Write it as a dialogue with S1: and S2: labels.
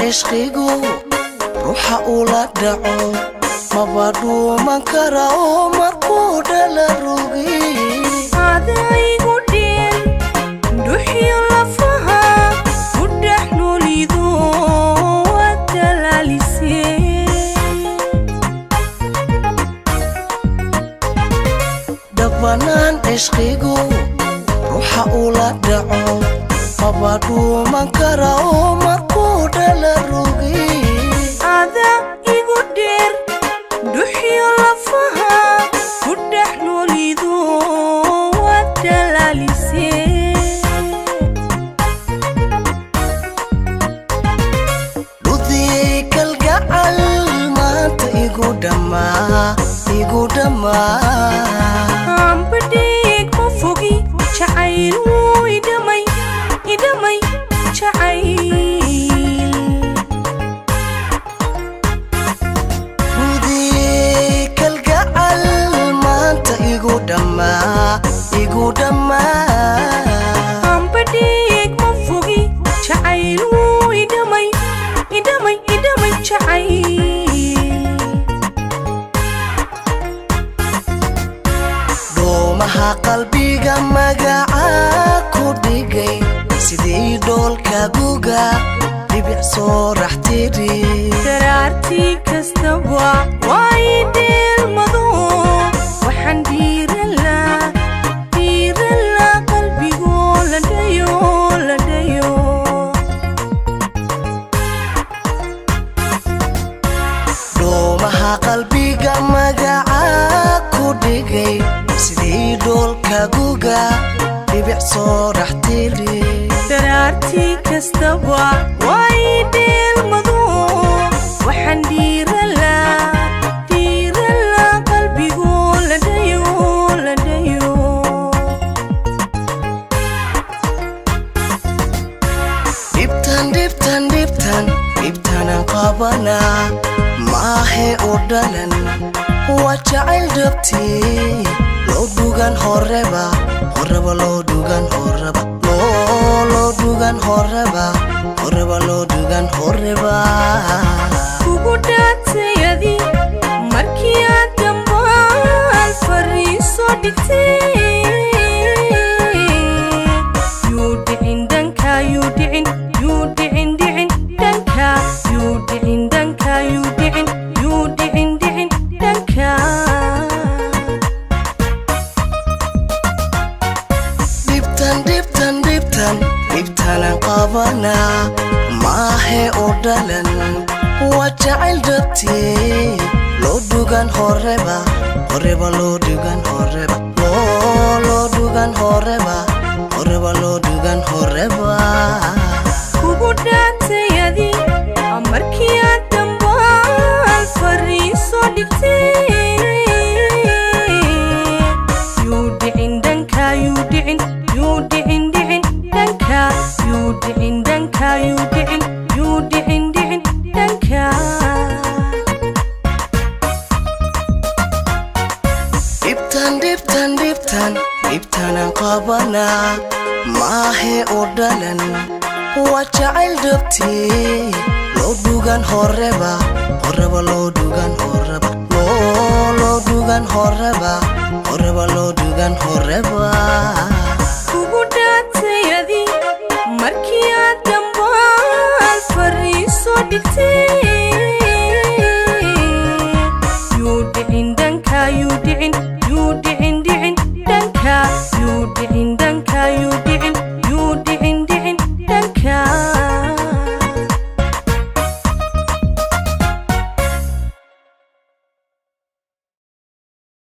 S1: cishqigu ruuxa ula dhaco maba dhuuman kara oo markuu dhala rogi
S2: adaygu dheen dhuuxiyo lafaha ku dhex noolido waad dalaalisee
S1: dhabanaan cishqigu ruuxa ula dhaco maba dhuuman kara oo markuu dhala rogi
S2: adaygu dheen dhuuxiyo lafaha ku dhex noolido waad dalaalisee
S1: dhudiyey kalgacal maanta igu dhammaa
S2: ambadhiig ma fogi jacayl wuu idhamay jacayl
S1: dhudiyey kalgacal maanta igu dhammaa
S2: ambadhiig ma fogi jacayl wuu idhamay jacayl
S1: dhoomaha qalbiga magaca ku dhigay sidii dhoolka guga dhibic soo raxtiri
S2: daraartii kastaba waa ii dheelmado waxaan dhiiranlaa qalbigoo la dhayo
S1: dhoomaha qalbiga magaca ku dhigay sidii dhoolka guga dhibic soo raxtiri
S2: daraartii kastaba waa ii dheelmado waxaan dhiiranlaa qalbigoo la dhayo
S1: dhibtanan qabanaa maahe oo dhalan waa jacayl dhabtii loo dhugan horeba loo dhugan horeba
S2: kugu dhaatayadi markii aad dambaal fariiso dhigtee yuu dhicin dhanka yuu dhicin dhanka yuu dhicin dhanka yuu dhicin dhanka
S1: dhibtanan qabanaa maahe oo dhalan waa jacayl dhabtii loo dhugan horeba loo dhugan horeba
S2: kugu dhaatayadi markii aad dambaal fariiso dhigtee yuu dhicin dhanka yuu dhicin dhanka yuu dhicin dhanka yuu dhicin dhanka
S1: dhibtanan qabanaa maahe oo dhalan waa jacayl dhabtii loo dhugan horeba loo dhugan horeba
S2: kugu dhaatayadi markii aad dambaal fariiso dhigtee yuu dhicin dhanka yuu dhicin